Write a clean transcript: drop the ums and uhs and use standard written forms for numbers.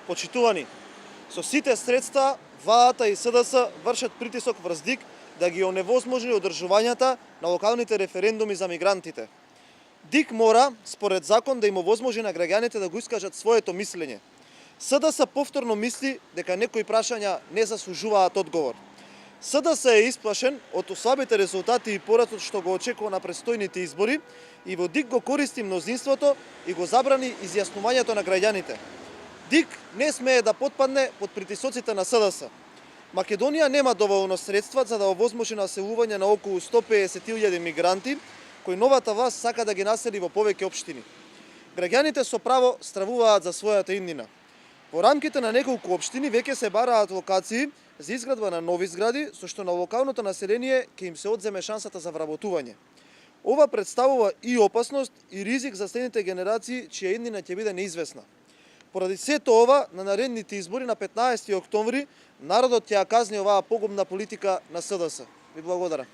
Почитувани, со сите средства ВАА и СДС вршат притисок врз ДИК да ги оневозможи одржувањата на локалните референдуми за мигрантите. ДИК мора, според закон, да им овозможи на граѓаните да го искажат своето мислење. СДС повторно мисли дека некои прашања не заслужуваат одговор. СДС е исплашен од слабите резултати и поразот што го очекува на престојните избори и во ДИК го користи мнозинството и го забрани изјаснувањето на граѓаните. ДИК не смее да потпадне под притисоците на СДС. Македонија нема доволно средства за да овозможи населување на околу 150.000 мигранти, кои новата власт сака да ги насели во повеќе општини. Граѓаните со право стравуваат за својата иднина. Во рамките на неколку општини веќе се бараат локации за изградба на нови згради, со што на локалното население ќе им се одземе шансата за вработување. Ова представува и опасност и ризик за следните генерации, чија иднина ќе биде неизвестна. Поради сето ова, на наредните избори на 15 октомври, народот ќе ја казни оваа погубна политика на СДС. Ви благодарам.